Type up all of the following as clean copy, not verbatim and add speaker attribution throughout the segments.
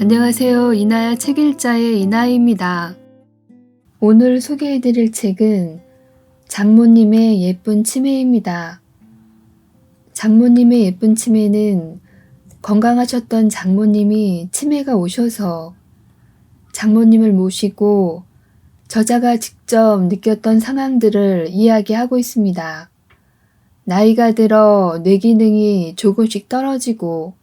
Speaker 1: 안녕하세요. 이나야 책일자의 이나입니다. 오늘 소개해드릴 책은 장모님의 예쁜 치매입니다. 장모님의 예쁜 치매는 건강하셨던 장모님이 치매가 오셔서 장모님을 모시고 저자가 직접 느꼈던 상황들을 이야기하고 있습니다. 나이가 들어 뇌 기능이 조금씩 떨어지고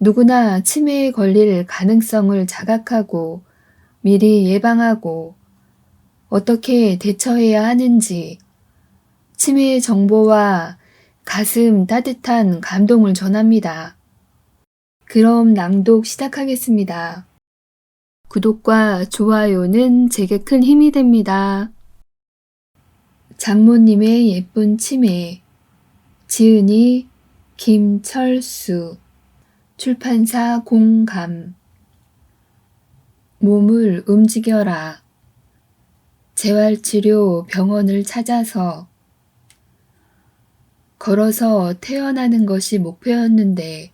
Speaker 1: 누구나 치매에 걸릴 가능성을 자각하고 미리 예방하고 어떻게 대처해야 하는지 치매의 정보와 가슴 따뜻한 감동을 전합니다. 그럼 낭독 시작하겠습니다. 구독과 좋아요는 제게 큰 힘이 됩니다. 장모님의 예쁜 치매 지은이 김철수 출판사 공감 몸을 움직여라. 재활치료 병원을 찾아서 걸어서 태어나는 것이 목표였는데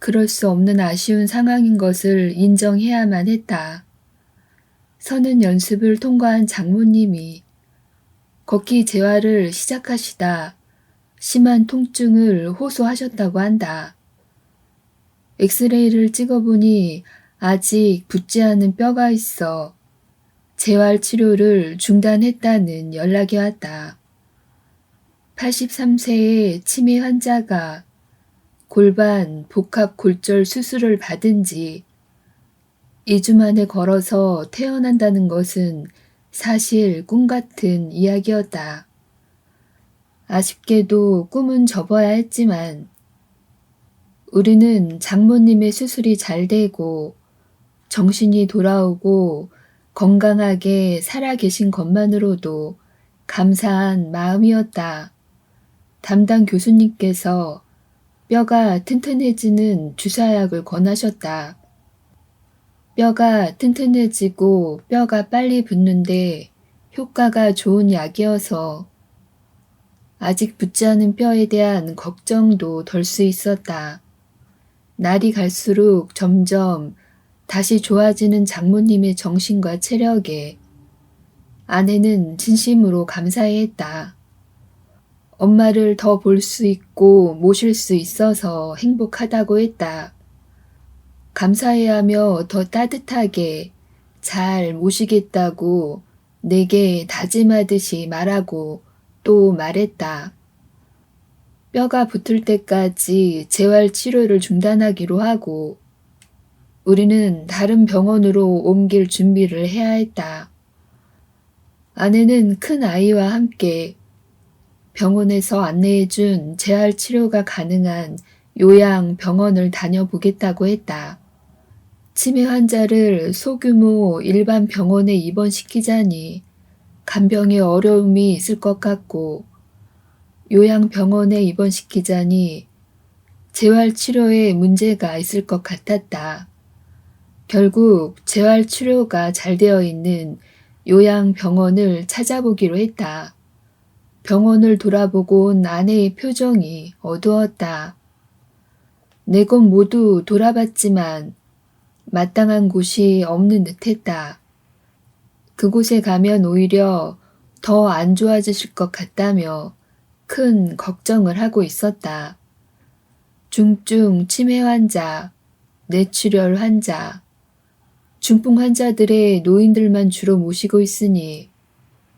Speaker 1: 그럴 수 없는 아쉬운 상황인 것을 인정해야만 했다. 서는 연습을 통과한 장모님이 걷기 재활을 시작하시다 심한 통증을 호소하셨다고 한다. 엑스레이를 찍어보니 아직 붙지 않은 뼈가 있어 재활 치료를 중단했다는 연락이 왔다. 83세의 치매 환자가 골반 복합 골절 수술을 받은 지 2주 만에 걸어서 태어난다는 것은 사실 꿈 같은 이야기였다. 아쉽게도 꿈은 접어야 했지만 우리는 장모님의 수술이 잘 되고 정신이 돌아오고 건강하게 살아계신 것만으로도 감사한 마음이었다. 담당 교수님께서 뼈가 튼튼해지는 주사약을 권하셨다. 뼈가 튼튼해지고 뼈가 빨리 붙는데 효과가 좋은 약이어서 아직 붙지 않은 뼈에 대한 걱정도 덜 수 있었다. 날이 갈수록 점점 다시 좋아지는 장모님의 정신과 체력에 아내는 진심으로 감사해했다. 엄마를 더 볼 수 있고 모실 수 있어서 행복하다고 했다. 감사해하며 더 따뜻하게 잘 모시겠다고 내게 다짐하듯이 말하고 또 말했다. 뼈가 붙을 때까지 재활 치료를 중단하기로 하고 우리는 다른 병원으로 옮길 준비를 해야 했다. 아내는 큰 아이와 함께 병원에서 안내해준 재활 치료가 가능한 요양 병원을 다녀보겠다고 했다. 치매 환자를 소규모 일반 병원에 입원시키자니 간병에 어려움이 있을 것 같고 요양병원에 입원시키자니 재활치료에 문제가 있을 것 같았다. 결국 재활치료가 잘 되어 있는 요양병원을 찾아보기로 했다. 병원을 돌아보고 온 아내의 표정이 어두웠다. 네 곳 모두 돌아봤지만 마땅한 곳이 없는 듯했다. 그곳에 가면 오히려 더 안 좋아지실 것 같다며 큰 걱정을 하고 있었다. 중증 치매 환자, 뇌출혈 환자, 중풍 환자들의 노인들만 주로 모시고 있으니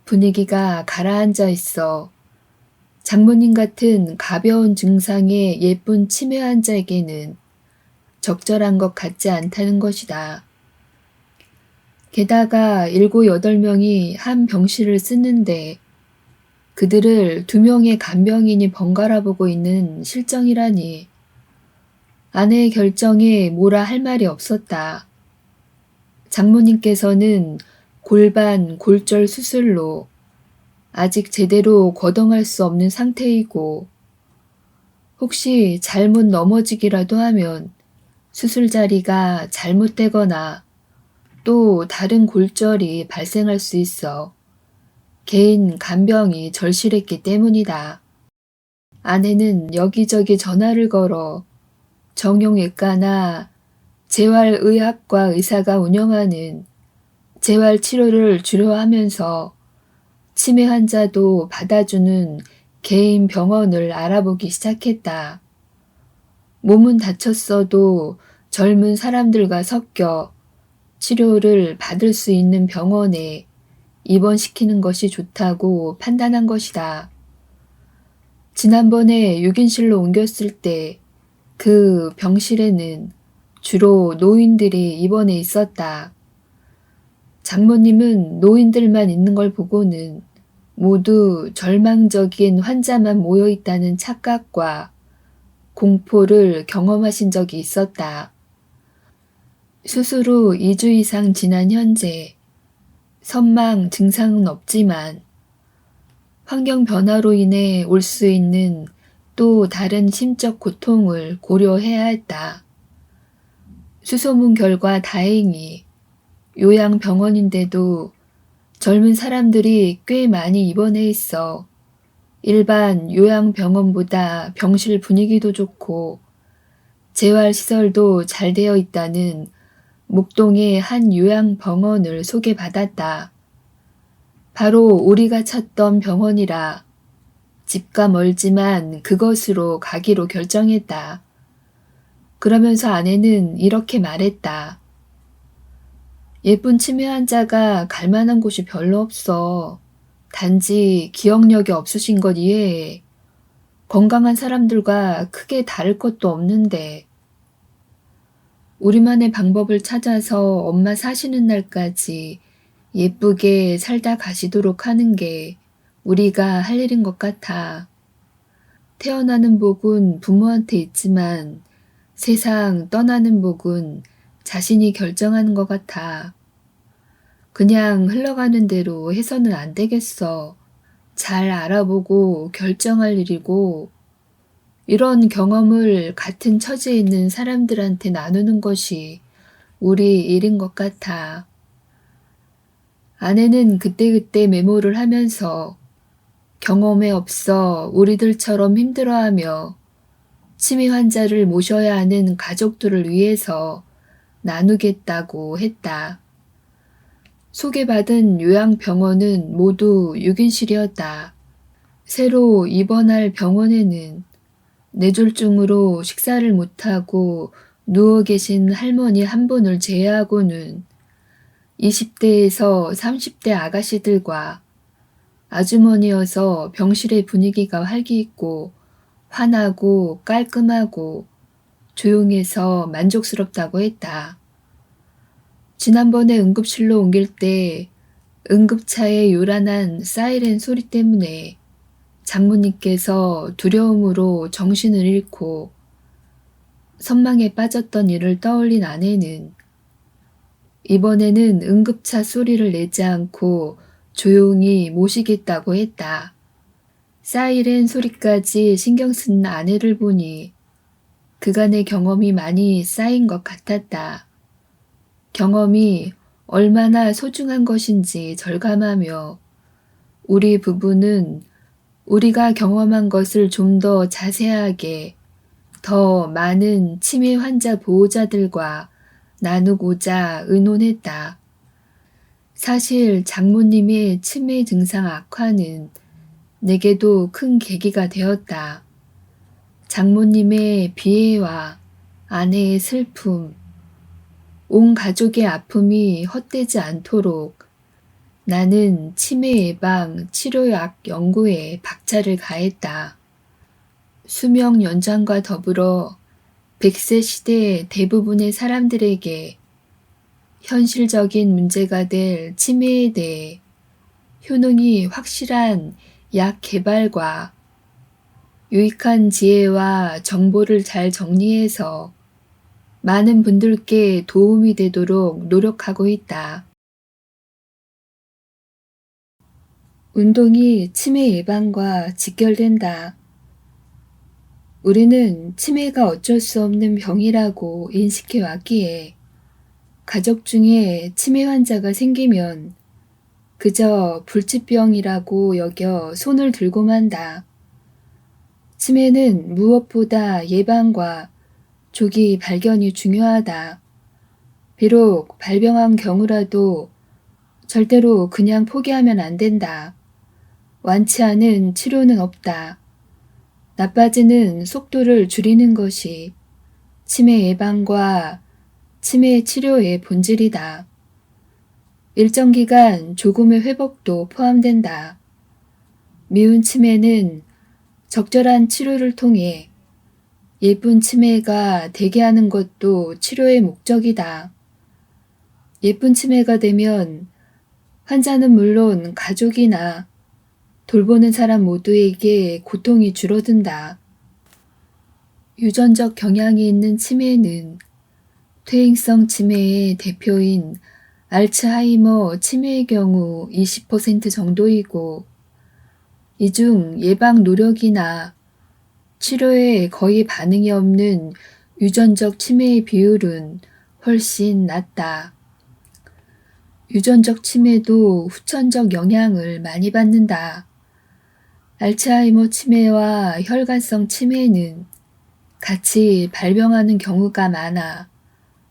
Speaker 1: 분위기가 가라앉아 있어 장모님 같은 가벼운 증상의 예쁜 치매 환자에게는 적절한 것 같지 않다는 것이다. 게다가 7, 8명이 한 병실을 쓰는데 그들을 2명의 간병인이 번갈아 보고 있는 실정이라니 아내의 결정에 뭐라 할 말이 없었다. 장모님께서는 골반 골절 수술로 아직 제대로 거동할 수 없는 상태이고 혹시 잘못 넘어지기라도 하면 수술 자리가 잘못되거나 또 다른 골절이 발생할 수 있어 개인 간병이 절실했기 때문이다. 아내는 여기저기 전화를 걸어 정형외과나 재활의학과 의사가 운영하는 재활치료를 주로 하면서 치매 환자도 받아주는 개인 병원을 알아보기 시작했다. 몸은 다쳤어도 젊은 사람들과 섞여 치료를 받을 수 있는 병원에 입원시키는 것이 좋다고 판단한 것이다. 지난번에 6인실로 옮겼을 때 그 병실에는 주로 노인들이 입원해 있었다. 장모님은 노인들만 있는 걸 보고는 모두 절망적인 환자만 모여 있다는 착각과 공포를 경험하신 적이 있었다. 수술 후 2주 이상 지난 현재 선망 증상은 없지만 환경 변화로 인해 올 수 있는 또 다른 심적 고통을 고려해야 했다. 수소문 결과 다행히 요양병원인데도 젊은 사람들이 꽤 많이 입원해 있어 일반 요양병원보다 병실 분위기도 좋고 재활시설도 잘 되어 있다는 목동의 한 요양병원을 소개받았다. 바로 우리가 찾던 병원이라 집과 멀지만 그것으로 가기로 결정했다. 그러면서 아내는 이렇게 말했다. 예쁜 치매 환자가 갈 만한 곳이 별로 없어. 단지 기억력이 없으신 것 이외에 건강한 사람들과 크게 다를 것도 없는데 우리만의 방법을 찾아서 엄마 사시는 날까지 예쁘게 살다 가시도록 하는 게 우리가 할 일인 것 같아. 태어나는 복은 부모한테 있지만 세상 떠나는 복은 자신이 결정하는 것 같아. 그냥 흘러가는 대로 해서는 안 되겠어. 잘 알아보고 결정할 일이고 이런 경험을 같은 처지에 있는 사람들한테 나누는 것이 우리 일인 것 같아. 아내는 그때그때 메모를 하면서 경험에 없어 우리들처럼 힘들어하며 치매 환자를 모셔야 하는 가족들을 위해서 나누겠다고 했다. 소개받은 요양병원은 모두 6인실이었다. 새로 입원할 병원에는 뇌졸중으로 식사를 못하고 누워 계신 할머니 한 분을 제외하고는 20대에서 30대 아가씨들과 아주머니여서 병실의 분위기가 활기있고 환하고 깔끔하고 조용해서 만족스럽다고 했다. 지난번에 응급실로 옮길 때 응급차의 요란한 사이렌 소리 때문에 장모님께서 두려움으로 정신을 잃고 선망에 빠졌던 일을 떠올린 아내는 이번에는 응급차 소리를 내지 않고 조용히 모시겠다고 했다. 사이렌 소리까지 신경 쓴 아내를 보니 그간의 경험이 많이 쌓인 것 같았다. 경험이 얼마나 소중한 것인지 절감하며 우리 부부는 우리가 경험한 것을 좀 더 자세하게 더 많은 치매 환자 보호자들과 나누고자 의논했다. 사실 장모님의 치매 증상 악화는 내게도 큰 계기가 되었다. 장모님의 비애와 아내의 슬픔, 온 가족의 아픔이 헛되지 않도록 나는 치매 예방 치료약 연구에 박차를 가했다. 수명 연장과 더불어 100세 시대의 대부분의 사람들에게 현실적인 문제가 될 치매에 대해 효능이 확실한 약 개발과 유익한 지혜와 정보를 잘 정리해서 많은 분들께 도움이 되도록 노력하고 있다. 운동이 치매 예방과 직결된다. 우리는 치매가 어쩔 수 없는 병이라고 인식해 왔기에 가족 중에 치매 환자가 생기면 그저 불치병이라고 여겨 손을 들고 만다. 치매는 무엇보다 예방과 조기 발견이 중요하다. 비록 발병한 경우라도 절대로 그냥 포기하면 안 된다. 완치하는 치료는 없다. 나빠지는 속도를 줄이는 것이 치매 예방과 치매 치료의 본질이다. 일정 기간 조금의 회복도 포함된다. 미운 치매는 적절한 치료를 통해 예쁜 치매가 되게 하는 것도 치료의 목적이다. 예쁜 치매가 되면 환자는 물론 가족이나 돌보는 사람 모두에게 고통이 줄어든다. 유전적 경향이 있는 치매는 퇴행성 치매의 대표인 알츠하이머 치매의 경우 20% 정도이고, 이 중 예방 노력이나 치료에 거의 반응이 없는 유전적 치매의 비율은 훨씬 낮다. 유전적 치매도 후천적 영향을 많이 받는다. 알츠하이머 치매와 혈관성 치매는 같이 발병하는 경우가 많아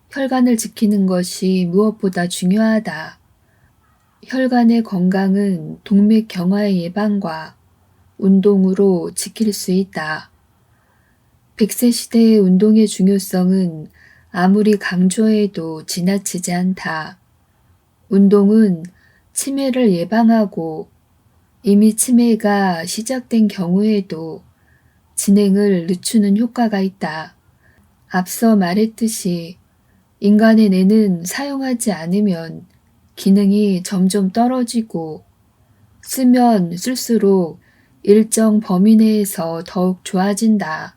Speaker 1: 혈관을 지키는 것이 무엇보다 중요하다. 혈관의 건강은 동맥경화의 예방과 운동으로 지킬 수 있다. 100세 시대의 운동의 중요성은 아무리 강조해도 지나치지 않다. 운동은 치매를 예방하고 이미 치매가 시작된 경우에도 진행을 늦추는 효과가 있다. 앞서 말했듯이 인간의 뇌는 사용하지 않으면 기능이 점점 떨어지고 쓰면 쓸수록 일정 범위 내에서 더욱 좋아진다.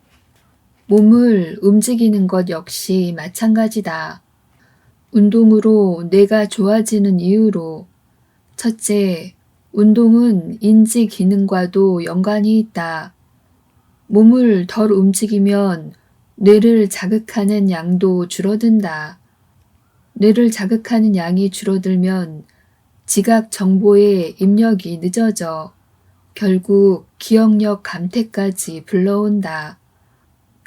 Speaker 1: 몸을 움직이는 것 역시 마찬가지다. 운동으로 뇌가 좋아지는 이유로 첫째, 운동은 인지 기능과도 연관이 있다. 몸을 덜 움직이면 뇌를 자극하는 양도 줄어든다. 뇌를 자극하는 양이 줄어들면 지각 정보의 입력이 늦어져 결국 기억력 감퇴까지 불러온다.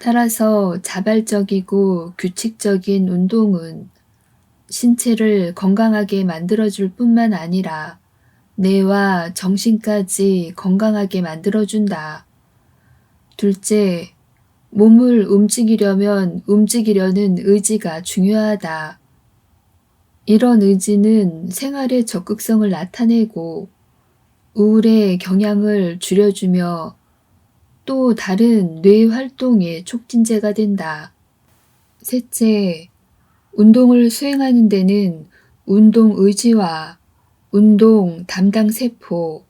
Speaker 1: 따라서 자발적이고 규칙적인 운동은 신체를 건강하게 만들어줄 뿐만 아니라 뇌와 정신까지 건강하게 만들어준다. 둘째, 몸을 움직이려면 움직이려는 의지가 중요하다. 이런 의지는 생활의 적극성을 나타내고 우울의 경향을 줄여주며 또 다른 뇌 활동의 촉진제가 된다. 셋째, 운동을 수행하는 데는 운동 의지와 운동 담당 세포,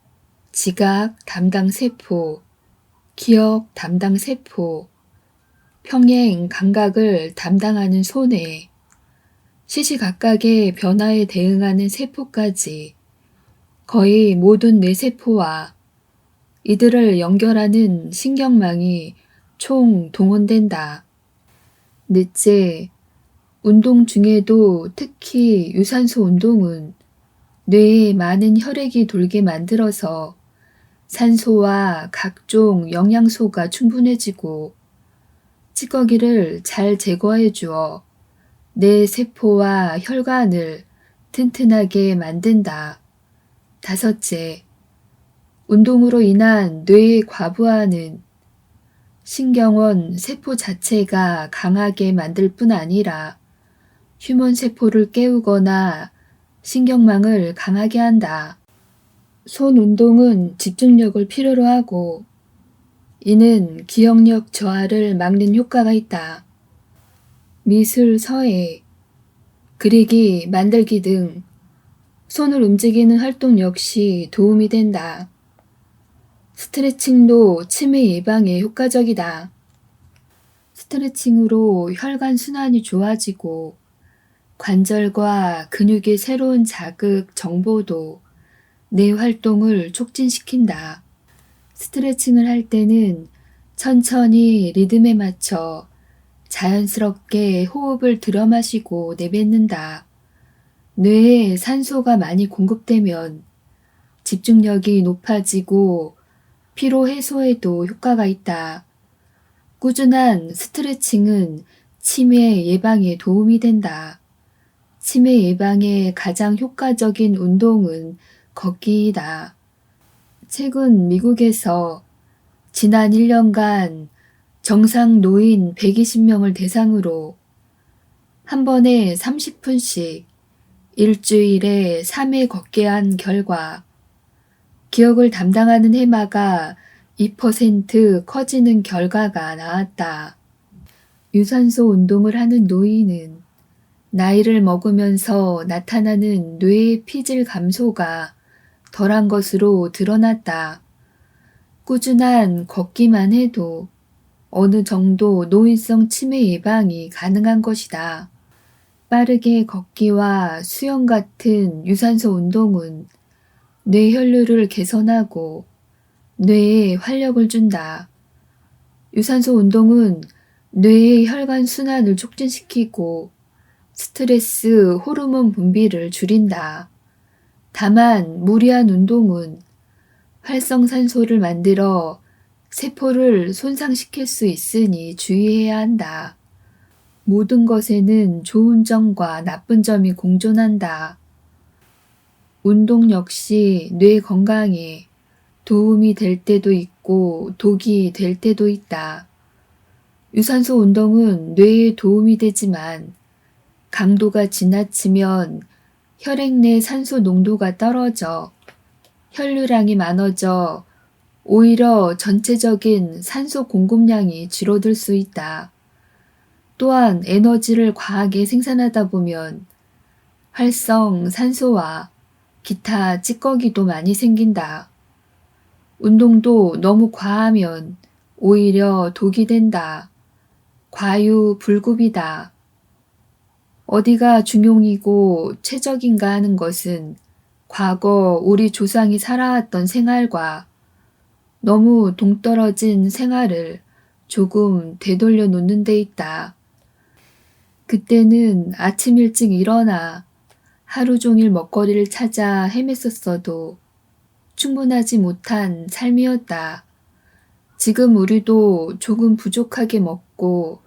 Speaker 1: 지각 담당 세포, 기억 담당 세포, 평행 감각을 담당하는 손해, 시시각각의 변화에 대응하는 세포까지 거의 모든 뇌세포와 이들을 연결하는 신경망이 총 동원된다. 넷째, 운동 중에도 특히 유산소 운동은 뇌에 많은 혈액이 돌게 만들어서 산소와 각종 영양소가 충분해지고 찌꺼기를 잘 제거해 주어 뇌 세포와 혈관을 튼튼하게 만든다. 다섯째, 운동으로 인한 뇌의 과부하는 신경원 세포 자체가 강하게 만들 뿐 아니라 휴먼 세포를 깨우거나 신경망을 강하게 한다. 손 운동은 집중력을 필요로 하고 이는 기억력 저하를 막는 효과가 있다. 미술, 서예, 그리기, 만들기 등 손을 움직이는 활동 역시 도움이 된다. 스트레칭도 치매 예방에 효과적이다. 스트레칭으로 혈관 순환이 좋아지고 관절과 근육의 새로운 자극 정보도 뇌 활동을 촉진시킨다. 스트레칭을 할 때는 천천히 리듬에 맞춰 자연스럽게 호흡을 들여마시고 내뱉는다. 뇌에 산소가 많이 공급되면 집중력이 높아지고 피로 해소에도 효과가 있다. 꾸준한 스트레칭은 치매 예방에 도움이 된다. 치매 예방에 가장 효과적인 운동은 걷기이다. 최근 미국에서 지난 1년간 정상 노인 120명을 대상으로 한 번에 30분씩 일주일에 3회 걷게 한 결과 기억을 담당하는 해마가 2% 커지는 결과가 나왔다. 유산소 운동을 하는 노인은 나이를 먹으면서 나타나는 뇌의 피질 감소가 덜한 것으로 드러났다. 꾸준한 걷기만 해도 어느 정도 노인성 치매 예방이 가능한 것이다. 빠르게 걷기와 수영 같은 유산소 운동은 뇌 혈류를 개선하고 뇌에 활력을 준다. 유산소 운동은 뇌의 혈관 순환을 촉진시키고 스트레스 호르몬 분비를 줄인다. 다만 무리한 운동은 활성산소를 만들어 세포를 손상시킬 수 있으니 주의해야 한다. 모든 것에는 좋은 점과 나쁜 점이 공존한다. 운동 역시 뇌 건강에 도움이 될 때도 있고 독이 될 때도 있다. 유산소 운동은 뇌에 도움이 되지만 강도가 지나치면 혈액 내 산소 농도가 떨어져 혈류량이 많아져 오히려 전체적인 산소 공급량이 줄어들 수 있다. 또한 에너지를 과하게 생산하다 보면 활성 산소와 기타 찌꺼기도 많이 생긴다. 운동도 너무 과하면 오히려 독이 된다. 과유불급이다. 어디가 중용이고 최적인가 하는 것은 과거 우리 조상이 살아왔던 생활과 너무 동떨어진 생활을 조금 되돌려 놓는 데 있다. 그때는 아침 일찍 일어나 하루 종일 먹거리를 찾아 헤맸었어도 충분하지 못한 삶이었다. 지금 우리도 조금 부족하게 먹고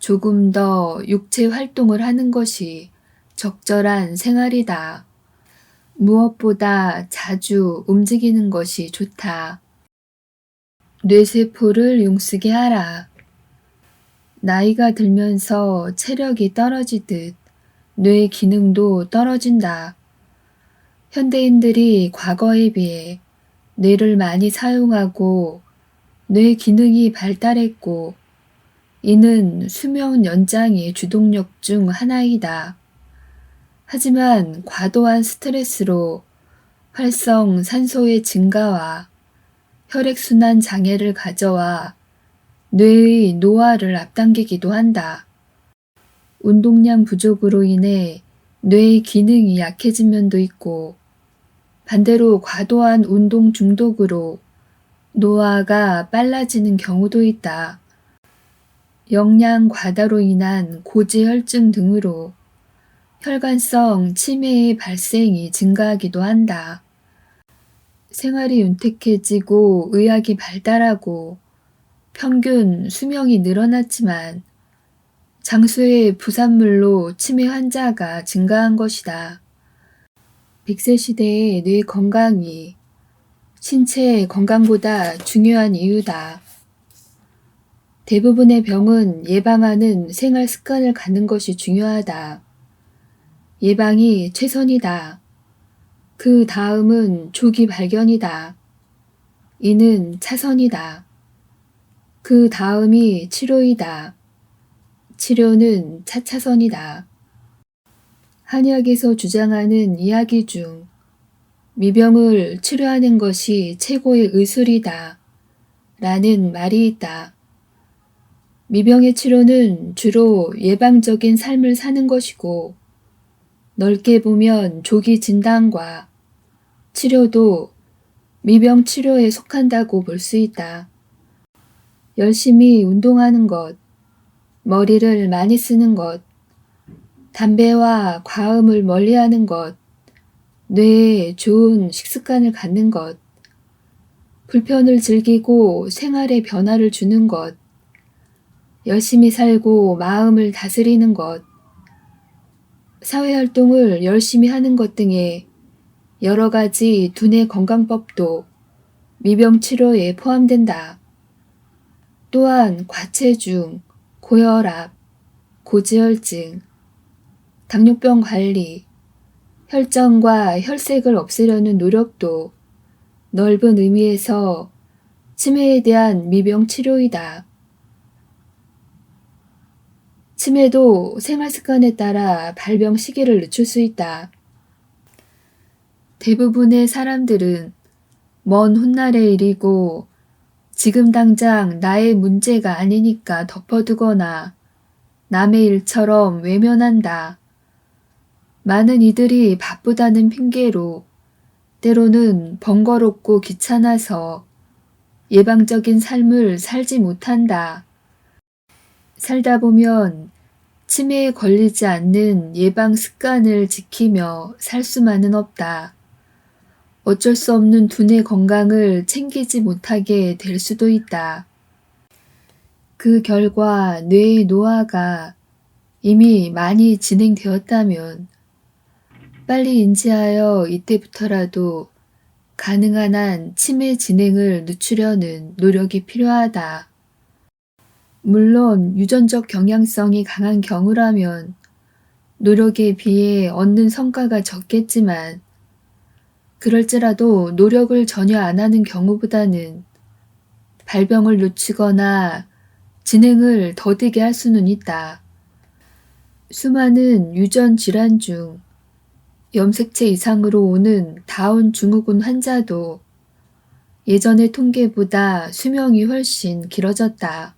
Speaker 1: 조금 더 육체 활동을 하는 것이 적절한 생활이다. 무엇보다 자주 움직이는 것이 좋다. 뇌세포를 용쓰게 하라. 나이가 들면서 체력이 떨어지듯 뇌 기능도 떨어진다. 현대인들이 과거에 비해 뇌를 많이 사용하고 뇌 기능이 발달했고 이는 수명 연장의 주동력 중 하나이다. 하지만 과도한 스트레스로 활성 산소의 증가와 혈액순환 장애를 가져와 뇌의 노화를 앞당기기도 한다. 운동량 부족으로 인해 뇌의 기능이 약해진 면도 있고 반대로 과도한 운동 중독으로 노화가 빨라지는 경우도 있다. 영양 과다로 인한 고지혈증 등으로 혈관성 치매의 발생이 증가하기도 한다. 생활이 윤택해지고 의학이 발달하고 평균 수명이 늘어났지만 장수의 부산물로 치매 환자가 증가한 것이다. 100세 시대의 뇌 건강이 신체 건강보다 중요한 이유다. 대부분의 병은 예방하는 생활 습관을 갖는 것이 중요하다. 예방이 최선이다. 그 다음은 조기 발견이다. 이는 차선이다. 그 다음이 치료이다. 치료는 차차선이다. 한의학에서 주장하는 이야기 중 미병을 치료하는 것이 최고의 의술이다. 라는 말이 있다. 미병의 치료는 주로 예방적인 삶을 사는 것이고 넓게 보면 조기 진단과 치료도 미병 치료에 속한다고 볼 수 있다. 열심히 운동하는 것, 머리를 많이 쓰는 것, 담배와 과음을 멀리하는 것, 뇌에 좋은 식습관을 갖는 것, 불편을 즐기고 생활에 변화를 주는 것, 열심히 살고 마음을 다스리는 것, 사회활동을 열심히 하는 것 등의 여러 가지 두뇌 건강법도 미병치료에 포함된다. 또한 과체중, 고혈압, 고지혈증, 당뇨병 관리, 혈전과 혈색을 없애려는 노력도 넓은 의미에서 치매에 대한 미병치료이다. 치매도 생활습관에 따라 발병 시기를 늦출 수 있다. 대부분의 사람들은 먼 훗날의 일이고 지금 당장 나의 문제가 아니니까 덮어두거나 남의 일처럼 외면한다. 많은 이들이 바쁘다는 핑계로 때로는 번거롭고 귀찮아서 예방적인 삶을 살지 못한다. 살다 보면 치매에 걸리지 않는 예방 습관을 지키며 살 수만은 없다. 어쩔 수 없는 두뇌 건강을 챙기지 못하게 될 수도 있다. 그 결과 뇌의 노화가 이미 많이 진행되었다면 빨리 인지하여 이때부터라도 가능한 한 치매 진행을 늦추려는 노력이 필요하다. 물론 유전적 경향성이 강한 경우라면 노력에 비해 얻는 성과가 적겠지만 그럴지라도 노력을 전혀 안 하는 경우보다는 발병을 늦추거나 진행을 더디게 할 수는 있다. 수많은 유전 질환 중 염색체 이상으로 오는 다운 증후군 환자도 예전의 통계보다 수명이 훨씬 길어졌다.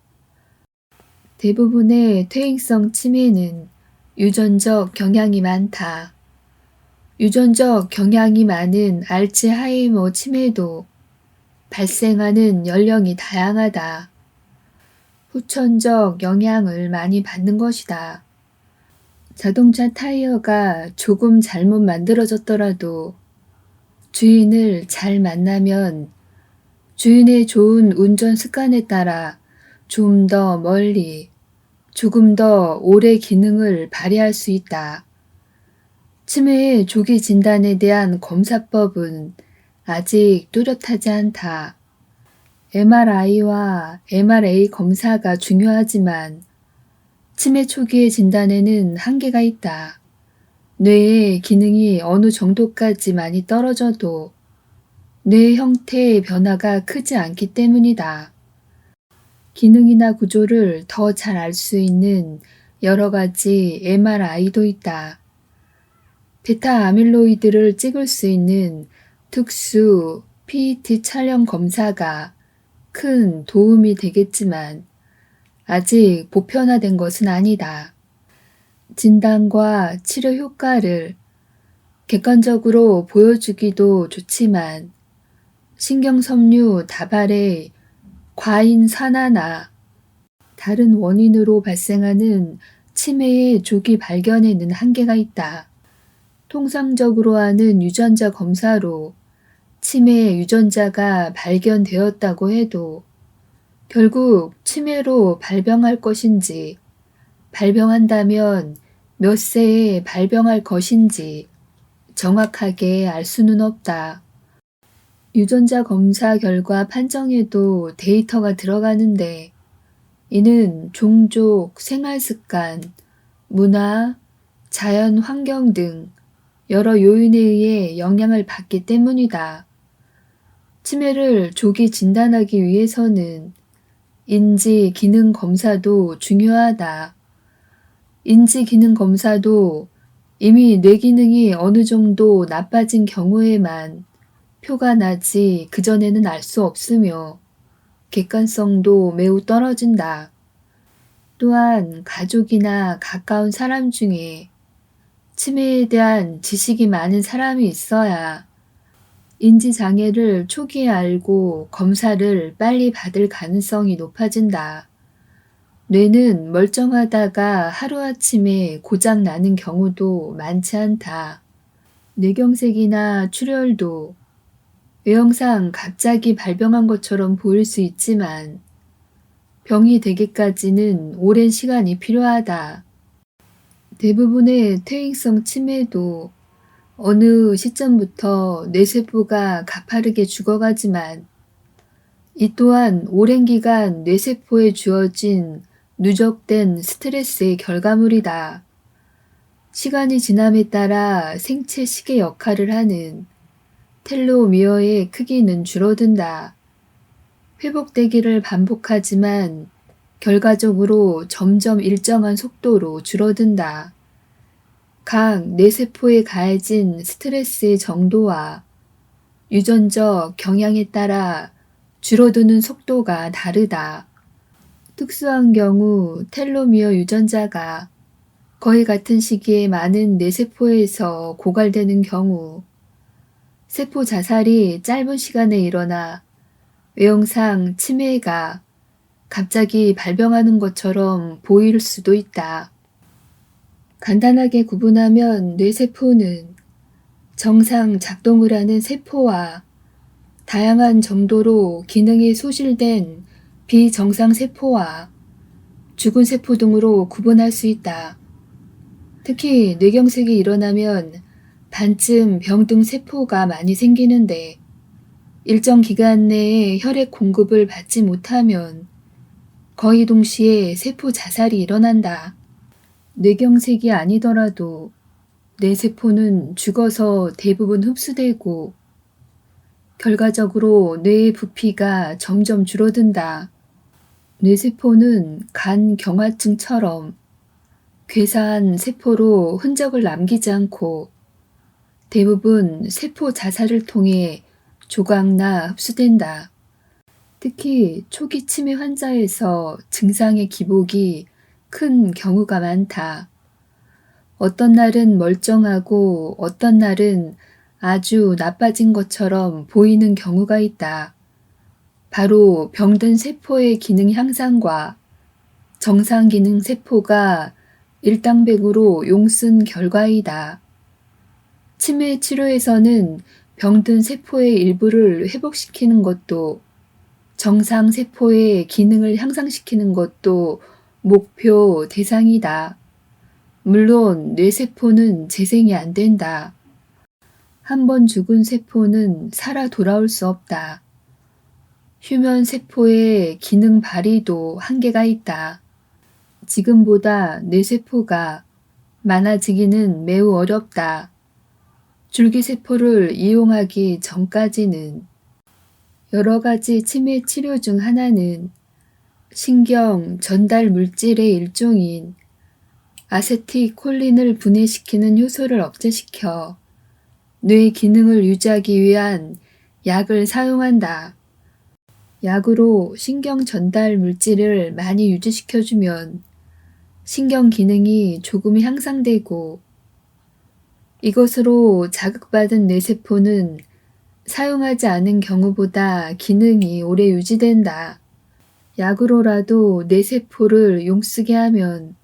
Speaker 1: 대부분의 퇴행성 치매는 유전적 경향이 많다. 유전적 경향이 많은 알츠하이머 치매도 발생하는 연령이 다양하다. 후천적 영향을 많이 받는 것이다. 자동차 타이어가 조금 잘못 만들어졌더라도 주인을 잘 만나면 주인의 좋은 운전 습관에 따라 좀 더 멀리, 조금 더 오래 기능을 발휘할 수 있다. 치매의 조기 진단에 대한 검사법은 아직 뚜렷하지 않다. MRI와 MRA 검사가 중요하지만 치매 초기의 진단에는 한계가 있다. 뇌의 기능이 어느 정도까지 많이 떨어져도 뇌 형태의 변화가 크지 않기 때문이다. 기능이나 구조를 더 잘 알 수 있는 여러 가지 MRI도 있다. 베타 아밀로이드를 찍을 수 있는 특수 PET 촬영 검사가 큰 도움이 되겠지만 아직 보편화된 것은 아니다. 진단과 치료 효과를 객관적으로 보여주기도 좋지만 신경섬유 다발의 과잉산화나 다른 원인으로 발생하는 치매의 조기 발견에는 한계가 있다. 통상적으로 하는 유전자 검사로 치매의 유전자가 발견되었다고 해도 결국 치매로 발병할 것인지, 발병한다면 몇 세에 발병할 것인지 정확하게 알 수는 없다. 유전자 검사 결과 판정에도 데이터가 들어가는데 이는 종족, 생활습관, 문화, 자연 환경 등 여러 요인에 의해 영향을 받기 때문이다. 치매를 조기 진단하기 위해서는 인지 기능 검사도 중요하다. 인지 기능 검사도 이미 뇌 기능이 어느 정도 나빠진 경우에만 표가 나지 그전에는 알 수 없으며 객관성도 매우 떨어진다. 또한 가족이나 가까운 사람 중에 치매에 대한 지식이 많은 사람이 있어야 인지장애를 초기에 알고 검사를 빨리 받을 가능성이 높아진다. 뇌는 멀쩡하다가 하루아침에 고장 나는 경우도 많지 않다. 뇌경색이나 출혈도 외형상 갑자기 발병한 것처럼 보일 수 있지만 병이 되기까지는 오랜 시간이 필요하다. 대부분의 퇴행성 치매도 어느 시점부터 뇌세포가 가파르게 죽어가지만 이 또한 오랜 기간 뇌세포에 주어진 누적된 스트레스의 결과물이다. 시간이 지남에 따라 생체 시계 역할을 하는 텔로미어의 크기는 줄어든다. 회복되기를 반복하지만 결과적으로 점점 일정한 속도로 줄어든다. 각 뇌세포에 가해진 스트레스의 정도와 유전적 경향에 따라 줄어드는 속도가 다르다. 특수한 경우 텔로미어 유전자가 거의 같은 시기에 많은 뇌세포에서 고갈되는 경우 세포 자살이 짧은 시간에 일어나 외형상 치매가 갑자기 발병하는 것처럼 보일 수도 있다. 간단하게 구분하면 뇌세포는 정상 작동을 하는 세포와 다양한 정도로 기능이 소실된 비정상 세포와 죽은 세포 등으로 구분할 수 있다. 특히 뇌경색이 일어나면 반쯤 병등 세포가 많이 생기는데 일정 기간 내에 혈액 공급을 받지 못하면 거의 동시에 세포 자살이 일어난다. 뇌경색이 아니더라도 뇌세포는 죽어서 대부분 흡수되고 결과적으로 뇌의 부피가 점점 줄어든다. 뇌세포는 간 경화증처럼 괴사한 세포로 흔적을 남기지 않고 대부분 세포 자살을 통해 조각나 흡수된다. 특히 초기 치매 환자에서 증상의 기복이 큰 경우가 많다. 어떤 날은 멀쩡하고 어떤 날은 아주 나빠진 것처럼 보이는 경우가 있다. 바로 병든 세포의 기능 향상과 정상 기능 세포가 일당백으로 용쓴 결과이다. 치매 치료에서는 병든 세포의 일부를 회복시키는 것도 정상 세포의 기능을 향상시키는 것도 목표 대상이다. 물론 뇌세포는 재생이 안 된다. 한 번 죽은 세포는 살아 돌아올 수 없다. 휴면 세포의 기능 발휘도 한계가 있다. 지금보다 뇌세포가 많아지기는 매우 어렵다. 줄기세포를 이용하기 전까지는 여러 가지 치매 치료 중 하나는 신경 전달 물질의 일종인 아세틸콜린을 분해시키는 효소를 억제시켜 뇌 기능을 유지하기 위한 약을 사용한다. 약으로 신경 전달 물질을 많이 유지시켜주면 신경 기능이 조금 향상되고 이것으로 자극받은 뇌세포는 사용하지 않은 경우보다 기능이 오래 유지된다. 약으로라도 뇌세포를 용쓰게 하면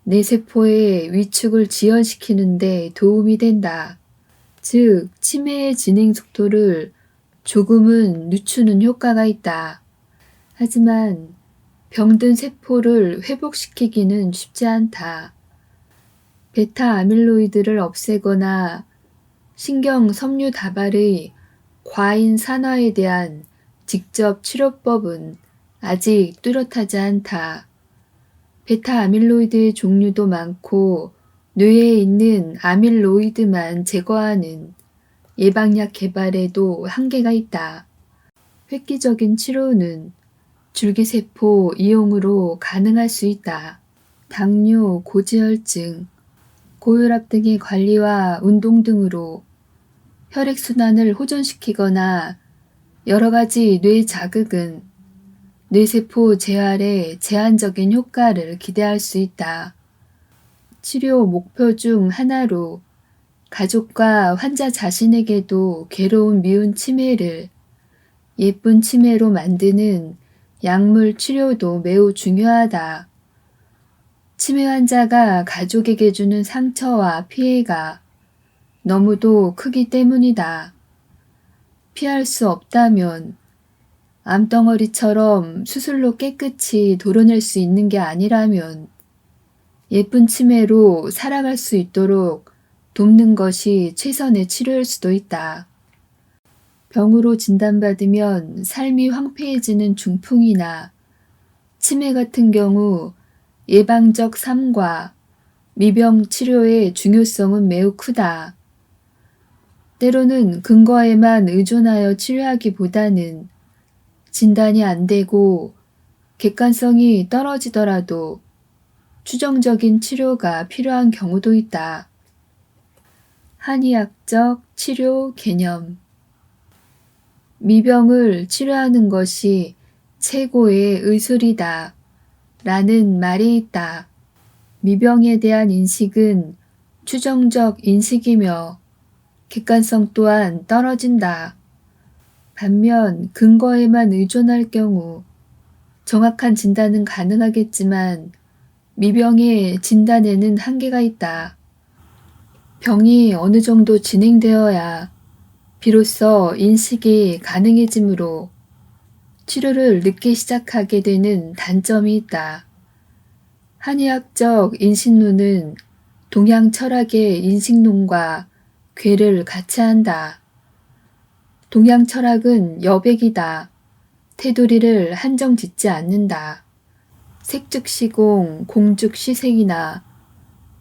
Speaker 1: 뇌세포의 위축을 지연시키는 데 도움이 된다. 즉, 치매의 진행 속도를 조금은 늦추는 효과가 있다. 하지만 병든 세포를 회복시키기는 쉽지 않다. 베타 아밀로이드를 없애거나 신경 섬유 다발의 과인 산화에 대한 직접 치료법은 아직 뚜렷하지 않다. 베타 아밀로이드의 종류도 많고 뇌에 있는 아밀로이드만 제거하는 예방약 개발에도 한계가 있다. 획기적인 치료는 줄기세포 이용으로 가능할 수 있다. 당뇨, 고지혈증, 고혈압 등의 관리와 운동 등으로 혈액순환을 호전시키거나 여러 가지 뇌 자극은 뇌세포 재활에 제한적인 효과를 기대할 수 있다. 치료 목표 중 하나로 가족과 환자 자신에게도 괴로운 미운 치매를 예쁜 치매로 만드는 약물 치료도 매우 중요하다. 치매 환자가 가족에게 주는 상처와 피해가 너무도 크기 때문이다. 피할 수 없다면 암덩어리처럼 수술로 깨끗이 도려낼 수 있는 게 아니라면 예쁜 치매로 살아갈 수 있도록 돕는 것이 최선의 치료일 수도 있다. 병으로 진단받으면 삶이 황폐해지는 중풍이나 치매 같은 경우 예방적 삶과 미병 치료의 중요성은 매우 크다. 때로는 근거에만 의존하여 치료하기보다는 진단이 안 되고 객관성이 떨어지더라도 추정적인 치료가 필요한 경우도 있다. 한의학적 치료 개념. 미병을 치료하는 것이 최고의 의술이다. 라는 말이 있다. 미병에 대한 인식은 추정적 인식이며 객관성 또한 떨어진다. 반면 근거에만 의존할 경우 정확한 진단은 가능하겠지만 미병의 진단에는 한계가 있다. 병이 어느 정도 진행되어야 비로소 인식이 가능해지므로 치료를 늦게 시작하게 되는 단점이 있다. 한의학적 인식론은 동양 철학의 인식론과 괴를 같이 한다. 동양 철학은 여백이다. 테두리를 한정 짓지 않는다. 색즉시공, 공즉시색이나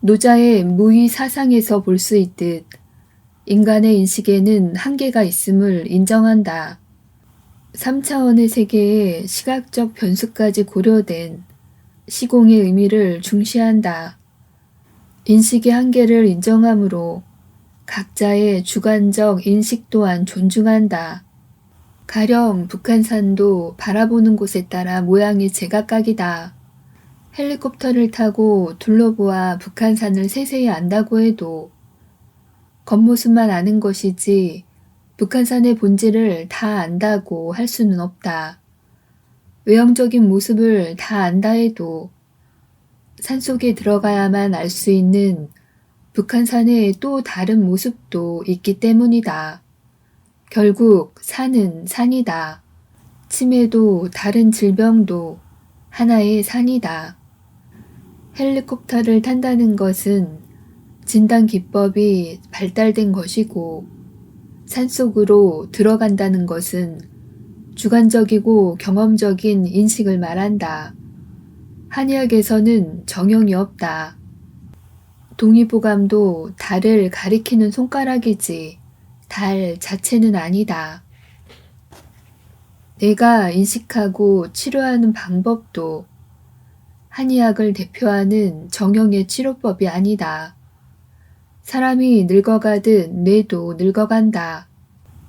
Speaker 1: 노자의 무의 사상에서 볼 수 있듯 인간의 인식에는 한계가 있음을 인정한다. 3차원의 세계에 시각적 변수까지 고려된 시공의 의미를 중시한다. 인식의 한계를 인정하므로 각자의 주관적 인식 또한 존중한다. 가령 북한산도 바라보는 곳에 따라 모양이 제각각이다. 헬리콥터를 타고 둘러보아 북한산을 세세히 안다고 해도 겉모습만 아는 것이지 북한산의 본질을 다 안다고 할 수는 없다. 외형적인 모습을 다 안다 해도 산속에 들어가야만 알 수 있는 북한산의 또 다른 모습도 있기 때문이다. 결국 산은 산이다. 치매도 다른 질병도 하나의 산이다. 헬리콥터를 탄다는 것은 진단 기법이 발달된 것이고 산속으로 들어간다는 것은 주관적이고 경험적인 인식을 말한다. 한의학에서는 정형이 없다. 동의보감도 달을 가리키는 손가락이지 달 자체는 아니다. 내가 인식하고 치료하는 방법도 한의학을 대표하는 정형의 치료법이 아니다. 사람이 늙어가듯 뇌도 늙어간다.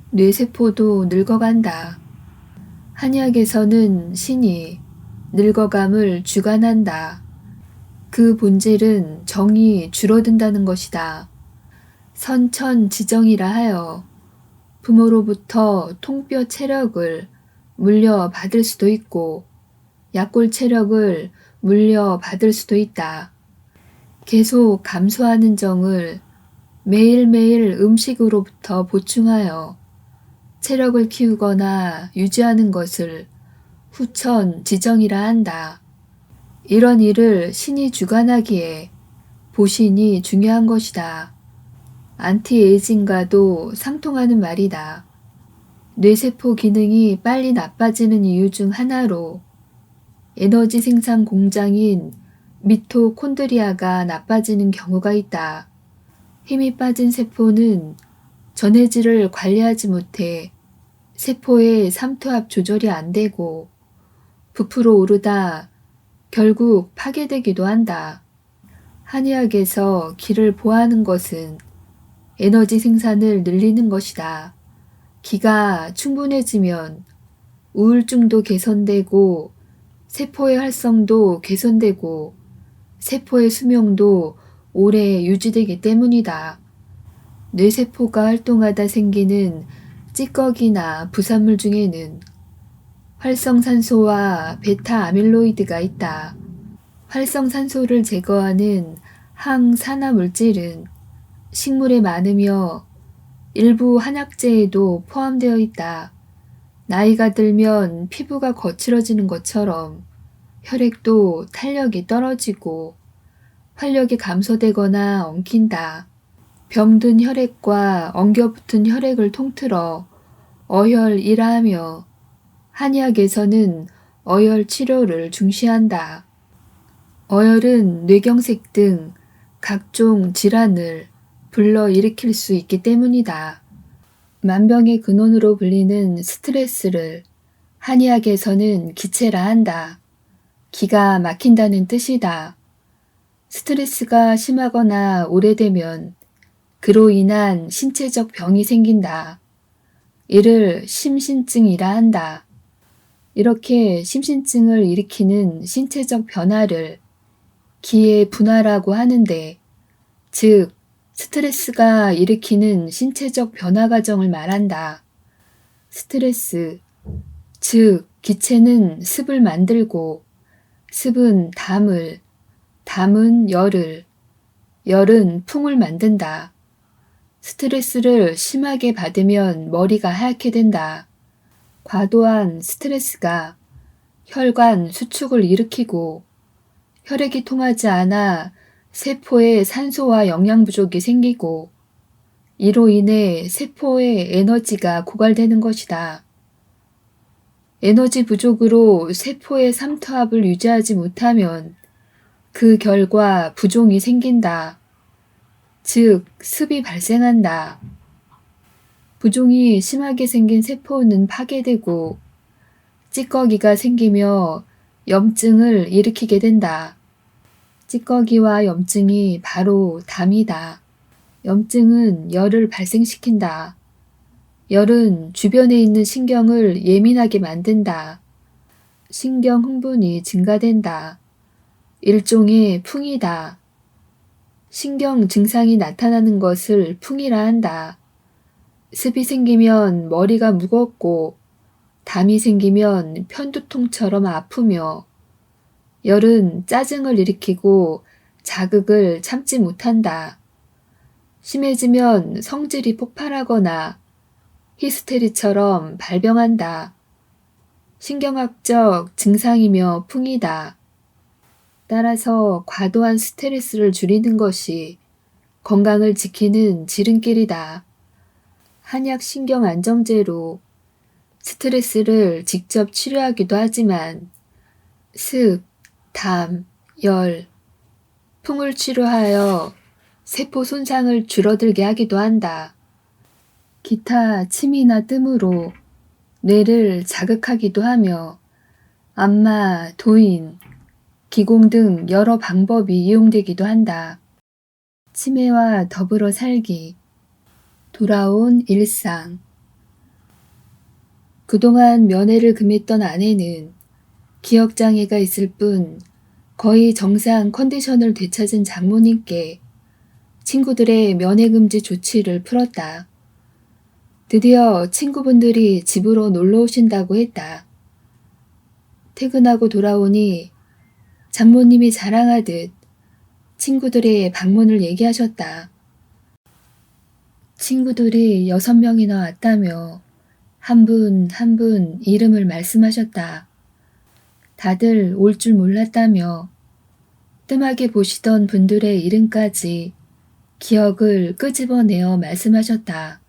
Speaker 1: 뇌세포도 늙어간다. 한의학에서는 신이 늙어감을 주관한다. 그 본질은 정이 줄어든다는 것이다. 선천지정이라 하여 부모로부터 통뼈 체력을 물려받을 수도 있고 약골 체력을 물려받을 수도 있다. 계속 감소하는 정을 매일매일 음식으로부터 보충하여 체력을 키우거나 유지하는 것을 후천지정이라 한다. 이런 일을 신이 주관하기에 보신이 중요한 것이다. 안티에이징과도 상통하는 말이다. 뇌세포 기능이 빨리 나빠지는 이유 중 하나로 에너지 생산 공장인 미토콘드리아가 나빠지는 경우가 있다. 힘이 빠진 세포는 전해질을 관리하지 못해 세포의 삼투압 조절이 안 되고 부풀어 오르다 결국 파괴되기도 한다. 한의학에서 기를 보하는 것은 에너지 생산을 늘리는 것이다. 기가 충분해지면 우울증도 개선되고 세포의 활성도 개선되고 세포의 수명도 오래 유지되기 때문이다. 뇌세포가 활동하다 생기는 찌꺼기나 부산물 중에는 활성산소와 베타 아밀로이드가 있다. 활성산소를 제거하는 항산화 물질은 식물에 많으며 일부 한약재에도 포함되어 있다. 나이가 들면 피부가 거칠어지는 것처럼 혈액도 탄력이 떨어지고 활력이 감소되거나 엉킨다. 병든 혈액과 엉겨붙은 혈액을 통틀어 어혈이라 하며 한의학에서는 어혈 치료를 중시한다. 어혈은 뇌경색 등 각종 질환을 불러일으킬 수 있기 때문이다. 만병의 근원으로 불리는 스트레스를 한의학에서는 기체라 한다. 기가 막힌다는 뜻이다. 스트레스가 심하거나 오래되면 그로 인한 신체적 병이 생긴다. 이를 심신증이라 한다. 이렇게 심신증을 일으키는 신체적 변화를 기의 분화라고 하는데, 즉 스트레스가 일으키는 신체적 변화 과정을 말한다. 스트레스, 즉 기체는 습을 만들고 습은 담을, 담은 열을, 열은 풍을 만든다. 스트레스를 심하게 받으면 머리가 하얗게 된다. 과도한 스트레스가 혈관 수축을 일으키고 혈액이 통하지 않아 세포에 산소와 영양 부족이 생기고 이로 인해 세포의 에너지가 고갈되는 것이다. 에너지 부족으로 세포의 삼투압을 유지하지 못하면 그 결과 부종이 생긴다. 즉, 습이 발생한다. 부종이 심하게 생긴 세포는 파괴되고 찌꺼기가 생기며 염증을 일으키게 된다. 찌꺼기와 염증이 바로 담이다. 염증은 열을 발생시킨다. 열은 주변에 있는 신경을 예민하게 만든다. 신경 흥분이 증가된다. 일종의 풍이다. 신경 증상이 나타나는 것을 풍이라 한다. 습이 생기면 머리가 무겁고 담이 생기면 편두통처럼 아프며 열은 짜증을 일으키고 자극을 참지 못한다. 심해지면 성질이 폭발하거나 히스테리처럼 발병한다. 신경학적 증상이며 풍이다. 따라서 과도한 스트레스를 줄이는 것이 건강을 지키는 지름길이다. 한약 신경 안정제로 스트레스를 직접 치료하기도 하지만 습, 담, 열, 풍을 치료하여 세포 손상을 줄어들게 하기도 한다. 기타 침이나 뜸으로 뇌를 자극하기도 하며 안마, 도인, 기공 등 여러 방법이 이용되기도 한다. 치매와 더불어 살기, 돌아온 일상. 그동안 면회를 금했던 아내는 기억장애가 있을 뿐 거의 정상 컨디션을 되찾은 장모님께 친구들의 면회금지 조치를 풀었다. 드디어 친구분들이 집으로 놀러 오신다고 했다. 퇴근하고 돌아오니 장모님이 자랑하듯 친구들의 방문을 얘기하셨다. 친구들이 6명이나 왔다며 한 분 한 분 이름을 말씀하셨다. 다들 올 줄 몰랐다며 뜸하게 보시던 분들의 이름까지 기억을 끄집어내어 말씀하셨다.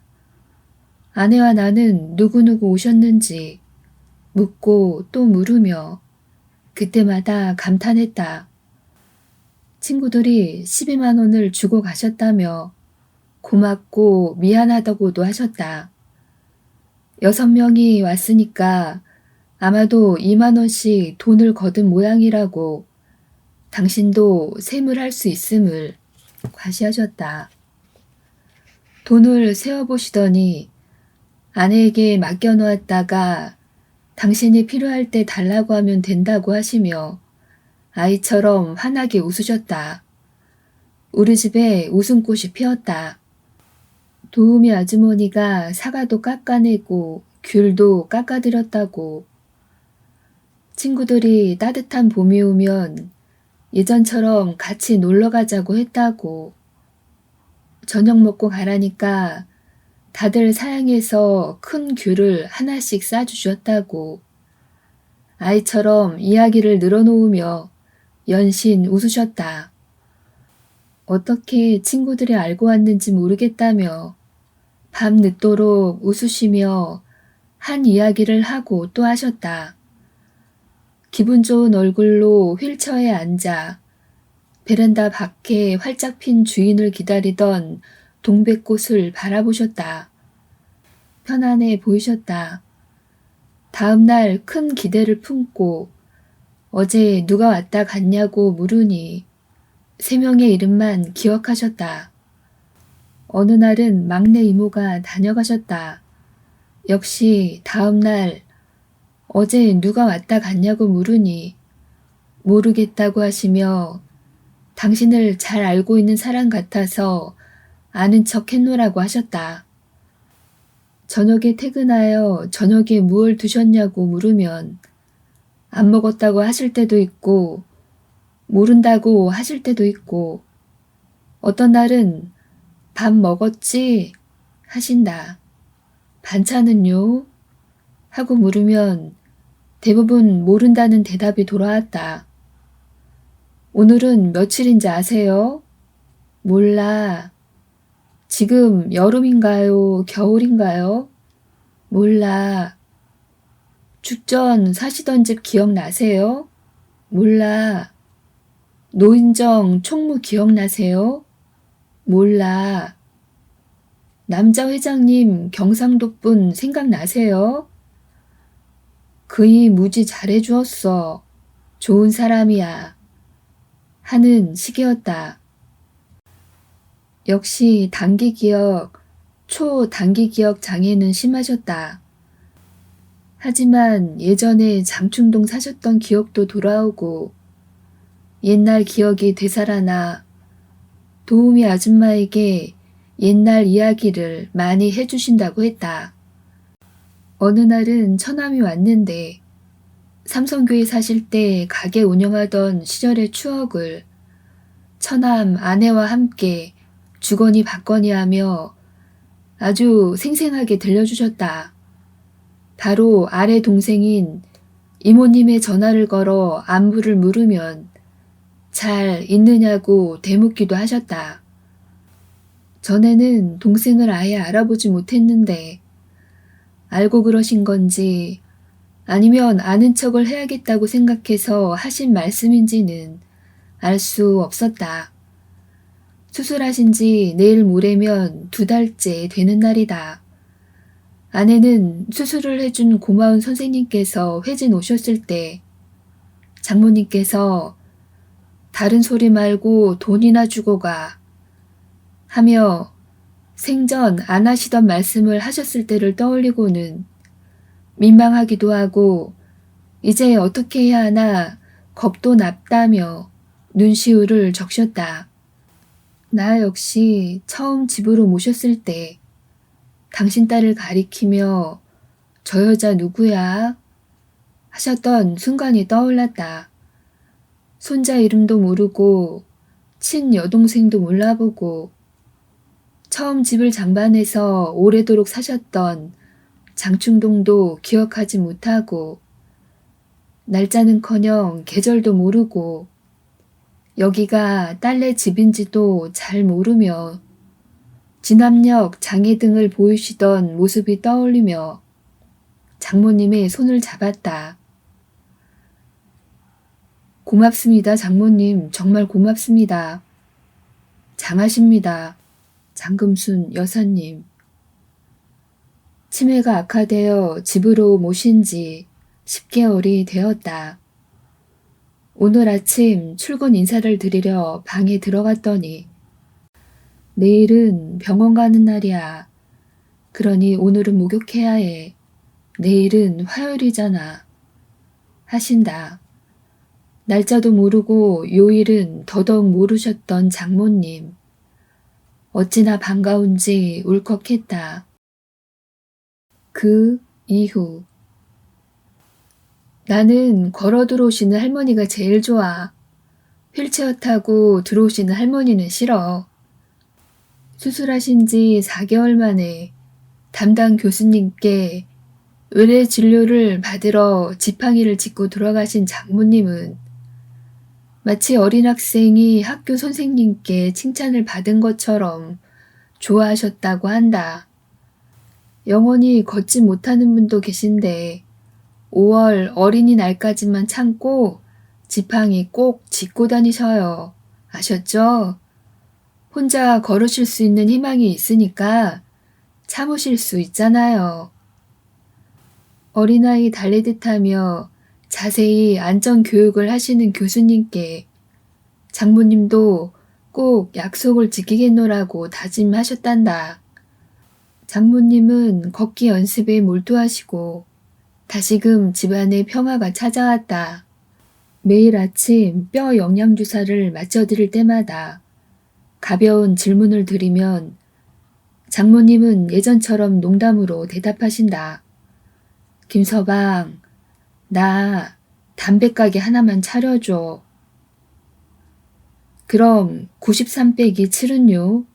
Speaker 1: 아내와 나는 누구누구 오셨는지 묻고 또 물으며 그때마다 감탄했다. 친구들이 12만 원을 주고 가셨다며 고맙고 미안하다고도 하셨다. 6명이 왔으니까 아마도 2만 원씩 돈을 거둔 모양이라고 당신도 셈을 수 있음을 과시하셨다. 돈을 세어보시더니 아내에게 맡겨놓았다가 당신이 필요할 때 달라고 하면 된다고 하시며 아이처럼 환하게 웃으셨다. 우리 집에 웃음꽃이 피었다. 도우미 아주머니가 사과도 깎아내고 귤도 깎아드렸다고. 친구들이 따뜻한 봄이 오면 예전처럼 같이 놀러 가자고 했다고. 저녁 먹고 가라니까 다들 사양해서 큰 귤을 하나씩 싸주셨다고. 아이처럼 이야기를 늘어놓으며 연신 웃으셨다. 어떻게 친구들이 알고 왔는지 모르겠다며 밤 늦도록 웃으시며 한 이야기를 하고 또 하셨다. 기분 좋은 얼굴로 휠체어에 앉아 베란다 밖에 활짝 핀 주인을 기다리던 동백꽃을 바라보셨다. 편안해 보이셨다. 다음 날 큰 기대를 품고 어제 누가 왔다 갔냐고 물으니 3명의 이름만 기억하셨다. 어느 날은 막내 이모가 다녀가셨다. 역시 다음 날 어제 누가 왔다 갔냐고 물으니 모르겠다고 하시며 당신을 잘 알고 있는 사람 같아서 아는 척 했노라고 하셨다. 저녁에 퇴근하여 저녁에 무얼 드셨냐고 물으면 안 먹었다고 하실 때도 있고 모른다고 하실 때도 있고 어떤 날은 밥 먹었지? 하신다. 반찬은요? 하고 물으면 대부분 모른다는 대답이 돌아왔다. 오늘은 며칠인지 아세요? 몰라. 지금 여름인가요? 겨울인가요? 몰라. 죽전 사시던 집 기억나세요? 몰라. 노인정 총무 기억나세요? 몰라. 남자 회장님 경상도 분 생각나세요? 그이 무지 잘해주었어. 좋은 사람이야. 하는 시기였다. 역시 단기 기억, 초단기 기억 장애는 심하셨다. 하지만 예전에 장충동 사셨던 기억도 돌아오고 옛날 기억이 되살아나 도우미 아줌마에게 옛날 이야기를 많이 해주신다고 했다. 어느 날은 처남이 왔는데 삼성교회 사실 때 가게 운영하던 시절의 추억을 처남 아내와 함께 주거니 받거니 하며 아주 생생하게 들려주셨다. 바로 아래 동생인 이모님의 전화를 걸어 안부를 물으면 잘 있느냐고 되묻기도 하셨다. 전에는 동생을 아예 알아보지 못했는데 알고 그러신 건지 아니면 아는 척을 해야겠다고 생각해서 하신 말씀인지는 알 수 없었다. 수술하신 지 내일 모레면 2달째 되는 날이다. 아내는 수술을 해준 고마운 선생님께서 회진 오셨을 때 장모님께서 다른 소리 말고 돈이나 주고 가 하며 생전 안 하시던 말씀을 하셨을 때를 떠올리고는 민망하기도 하고 이제 어떻게 해야 하나 겁도 났다며 눈시울을 적셨다. 나 역시 처음 집으로 모셨을 때 당신 딸을 가리키며 저 여자 누구야? 하셨던 순간이 떠올랐다. 손자 이름도 모르고 친 여동생도 몰라보고 처음 집을 장반해서 오래도록 사셨던 장충동도 기억하지 못하고 날짜는커녕 계절도 모르고 여기가 딸네 집인지도 잘 모르며 진압역 장애 등을 보이시던 모습이 떠올리며 장모님의 손을 잡았다. 고맙습니다, 장모님. 정말 고맙습니다. 장하십니다. 장금순 여사님. 치매가 악화되어 집으로 모신 지 10개월이 되었다. 오늘 아침 출근 인사를 드리려 방에 들어갔더니 내일은 병원 가는 날이야. 그러니 오늘은 목욕해야 해. 내일은 화요일이잖아. 하신다. 날짜도 모르고 요일은 더더욱 모르셨던 장모님. 어찌나 반가운지 울컥했다. 그 이후 나는 걸어 들어오시는 할머니가 제일 좋아. 휠체어 타고 들어오시는 할머니는 싫어. 수술하신 지 4개월 만에 담당 교수님께 의뢰 진료를 받으러 지팡이를 짚고 들어가신 장모님은 마치 어린 학생이 학교 선생님께 칭찬을 받은 것처럼 좋아하셨다고 한다. 영원히 걷지 못하는 분도 계신데 5월 어린이날까지만 참고 지팡이 꼭 짚고 다니셔요. 아셨죠? 혼자 걸으실 수 있는 희망이 있으니까 참으실 수 있잖아요. 어린아이 달래듯 하며 자세히 안전교육을 하시는 교수님께 장모님도 꼭 약속을 지키겠노라고 다짐하셨단다. 장모님은 걷기 연습에 몰두하시고 다시금 집안에 평화가 찾아왔다. 매일 아침 뼈 영양주사를 맞춰드릴 때마다 가벼운 질문을 드리면 장모님은 예전처럼 농담으로 대답하신다. 김서방, 나 담배가게 하나만 차려줘. 그럼 93 빼기 7은요?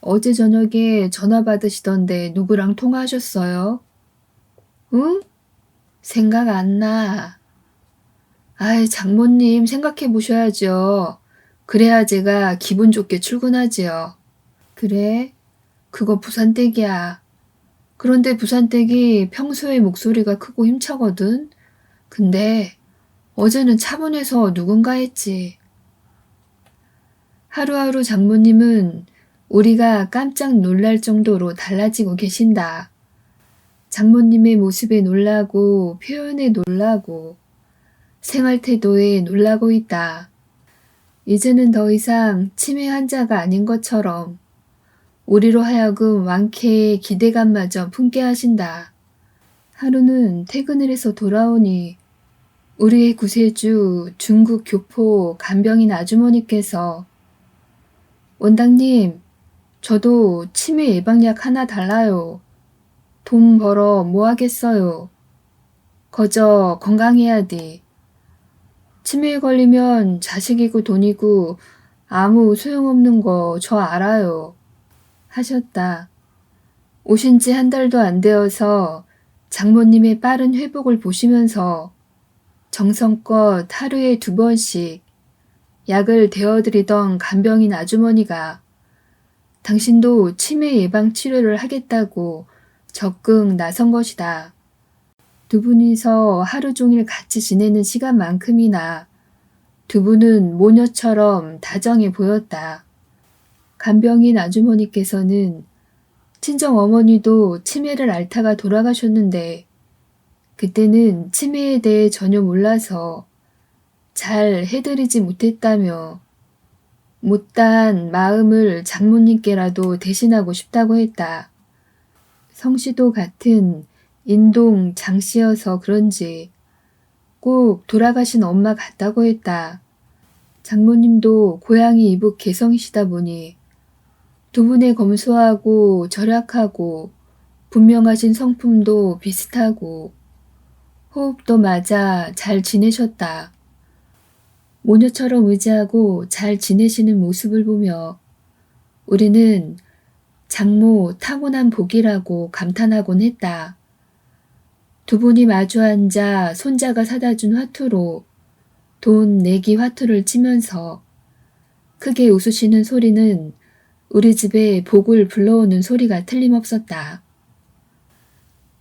Speaker 1: 어제 저녁에 전화 받으시던데 누구랑 통화하셨어요? 응? 생각 안 나. 아이, 장모님 생각해 보셔야죠. 그래야 제가 기분 좋게 출근하지요. 그래? 그거 부산댁이야. 그런데 부산댁이 평소에 목소리가 크고 힘차거든. 근데 어제는 차분해서 누군가 했지. 하루하루 장모님은 우리가 깜짝 놀랄 정도로 달라지고 계신다. 장모님의 모습에 놀라고 표현에 놀라고 생활 태도에 놀라고 있다. 이제는 더 이상 치매 환자가 아닌 것처럼 우리로 하여금 완쾌의 기대감마저 품게 하신다. 하루는 퇴근을 해서 돌아오니 우리의 구세주 중국 교포 간병인 아주머니께서 원장님, 저도 치매 예방약 하나 달라요. 돈 벌어 뭐 하겠어요. 거저 건강해야 돼. 치매에 걸리면 자식이고 돈이고 아무 소용없는 거 저 알아요. 하셨다. 오신 지 한 달도 안 되어서 장모님의 빠른 회복을 보시면서 정성껏 하루에 2번씩 약을 데워드리던 간병인 아주머니가 당신도 치매 예방 치료를 하겠다고 적극 나선 것이다. 두 분이서 하루 종일 같이 지내는 시간만큼이나 두 분은 모녀처럼 다정해 보였다. 간병인 아주머니께서는 친정 어머니도 치매를 앓다가 돌아가셨는데 그때는 치매에 대해 전혀 몰라서 잘 해드리지 못했다며 못다한 마음을 장모님께라도 대신하고 싶다고 했다. 성씨도 같은 인동 장씨여서 그런지 꼭 돌아가신 엄마 같다고 했다. 장모님도 고향이 이북 개성이시다 보니 두 분의 검소하고 절약하고 분명하신 성품도 비슷하고 호흡도 맞아 잘 지내셨다. 모녀처럼 의지하고 잘 지내시는 모습을 보며 우리는 장모 타고난 복이라고 감탄하곤 했다. 두 분이 마주 앉아 손자가 사다 준 화투로 돈 내기 화투를 치면서 크게 웃으시는 소리는 우리 집에 복을 불러오는 소리가 틀림없었다.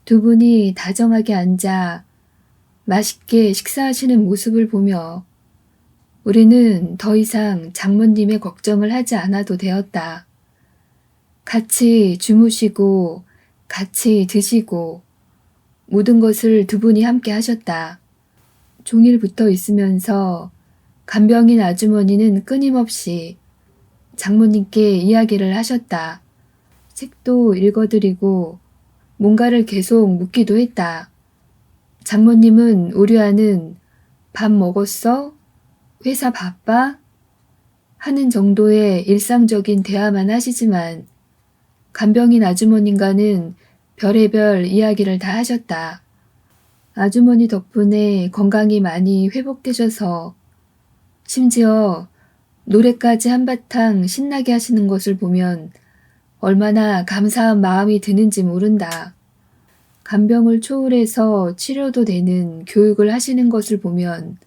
Speaker 1: 두 분이 다정하게 앉아 맛있게 식사하시는 모습을 보며 우리는 더 이상 장모님의 걱정을 하지 않아도 되었다. 같이 주무시고 같이 드시고 모든 것을 두 분이 함께 하셨다. 종일 붙어 있으면서 간병인 아주머니는 끊임없이 장모님께 이야기를 하셨다. 책도 읽어드리고 뭔가를 계속 묻기도 했다. 장모님은 우리 아는 밥 먹었어? 회사 바빠? 하는 정도의 일상적인 대화만 하시지만 간병인 아주머님과는 별의별 이야기를 다 하셨다. 아주머니 덕분에 건강이 많이 회복되셔서 심지어 노래까지 한바탕 신나게 하시는 것을 보면 얼마나 감사한 마음이 드는지 모른다. 간병을 초월해서 치료도 되는 교육을 하시는 것을 보면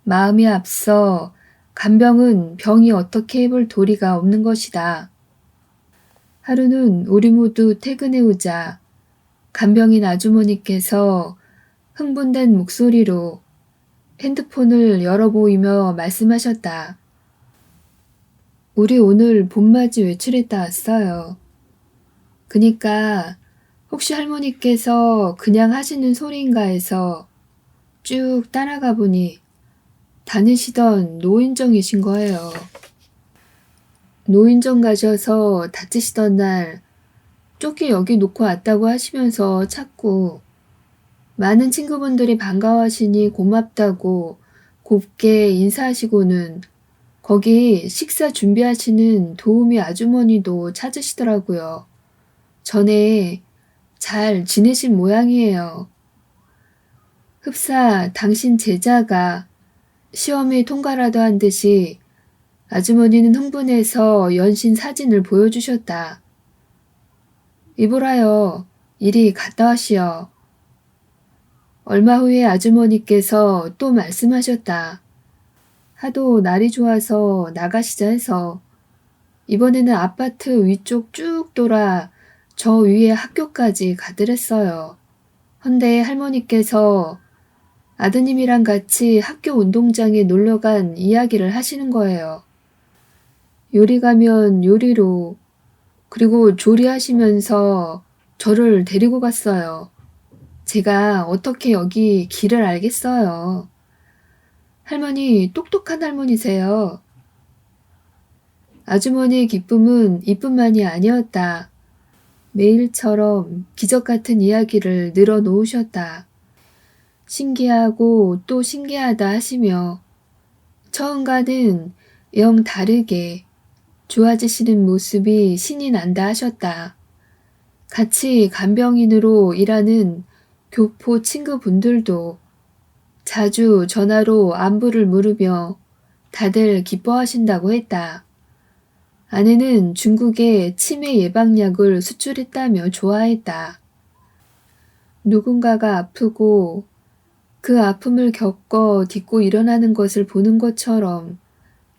Speaker 1: 마음이 앞서 간병은 병이 어떻게 해볼 도리가 없는 것이다. 하루는 우리 모두 퇴근해 오자 간병인 아주머니께서 흥분된 목소리로 핸드폰을 열어보이며 말씀하셨다. 우리 오늘 봄맞이 외출했다 왔어요. 그니까 혹시 할머니께서 그냥 하시는 소리인가 해서 쭉 따라가 보니 다니시던 노인정이신 거예요. 노인정 가셔서 다치시던 날 조끼 여기 놓고 왔다고 하시면서 찾고 많은 친구분들이 반가워하시니 고맙다고 곱게 인사하시고는 거기 식사 준비하시는 도우미 아주머니도 찾으시더라고요. 전에 잘 지내신 모양이에요. 흡사 당신 제자가 시험에 통과라도 한 듯이 아주머니는 흥분해서 연신 사진을 보여주셨다. 이보라요. 이리 갔다 와시오. 얼마 후에 아주머니께서 또 말씀하셨다. 하도 날이 좋아서 나가시자 해서 이번에는 아파트 위쪽 쭉 돌아 저 위에 학교까지 가더랬어요. 헌데 할머니께서 아드님이랑 같이 학교 운동장에 놀러간 이야기를 하시는 거예요. 요리 가면 요리로 그리고 조리하시면서 저를 데리고 갔어요. 제가 어떻게 여기 길을 알겠어요. 할머니 똑똑한 할머니세요. 아주머니의 기쁨은 이뿐만이 아니었다. 매일처럼 기적 같은 이야기를 늘어놓으셨다. 신기하고 또 신기하다 하시며 처음과는 영 다르게 좋아지시는 모습이 신이 난다 하셨다. 같이 간병인으로 일하는 교포 친구분들도 자주 전화로 안부를 물으며 다들 기뻐하신다고 했다. 아내는 중국에 치매 예방약을 수출했다며 좋아했다. 누군가가 아프고 그 아픔을 겪어 딛고 일어나는 것을 보는 것처럼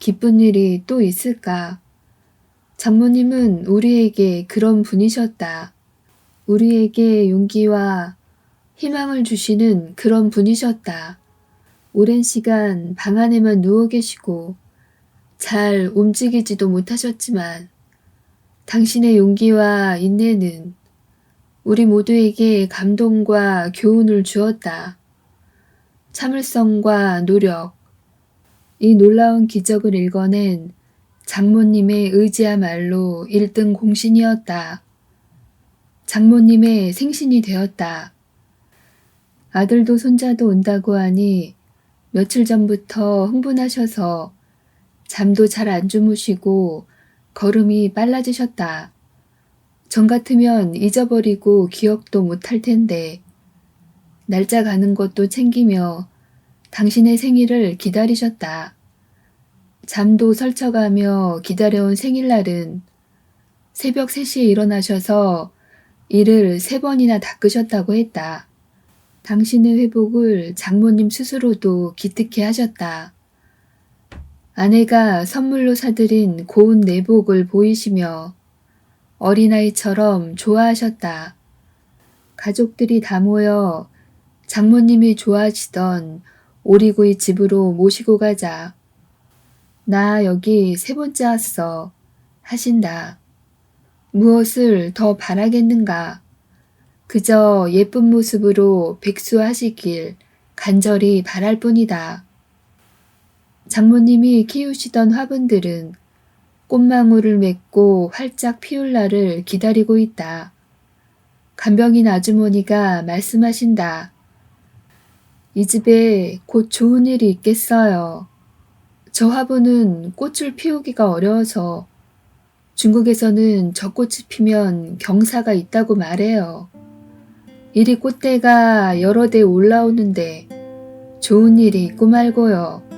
Speaker 1: 기쁜 일이 또 있을까? 장모님은 우리에게 그런 분이셨다. 우리에게 용기와 희망을 주시는 그런 분이셨다. 오랜 시간 방 안에만 누워 계시고 잘 움직이지도 못하셨지만 당신의 용기와 인내는 우리 모두에게 감동과 교훈을 주었다. 참을성과 노력, 이 놀라운 기적을 읽어낸 장모님의 의지야말로 1등 공신이었다. 장모님의 생신이 되었다. 아들도 손자도 온다고 하니 며칠 전부터 흥분하셔서 잠도 잘 안 주무시고 걸음이 빨라지셨다. 전 같으면 잊어버리고 기억도 못할 텐데 날짜 가는 것도 챙기며 당신의 생일을 기다리셨다. 잠도 설쳐가며 기다려온 생일날은 새벽 3시에 일어나셔서 이를 3번이나 닦으셨다고 했다. 당신의 회복을 장모님 스스로도 기특해 하셨다. 아내가 선물로 사들인 고운 내복을 보이시며 어린아이처럼 좋아하셨다. 가족들이 다 모여 장모님이 좋아하시던 오리구이 집으로 모시고 가자. 나 여기 3번째 왔어. 하신다. 무엇을 더 바라겠는가? 그저 예쁜 모습으로 백수하시길 간절히 바랄 뿐이다. 장모님이 키우시던 화분들은 꽃망울을 맺고 활짝 피울 날을 기다리고 있다. 간병인 아주머니가 말씀하신다. 이 집에 곧 좋은 일이 있겠어요. 저 화분은 꽃을 피우기가 어려워서 중국에서는 저 꽃이 피면 경사가 있다고 말해요. 이리 꽃대가 여러 대 올라오는데 좋은 일이 있고 말고요.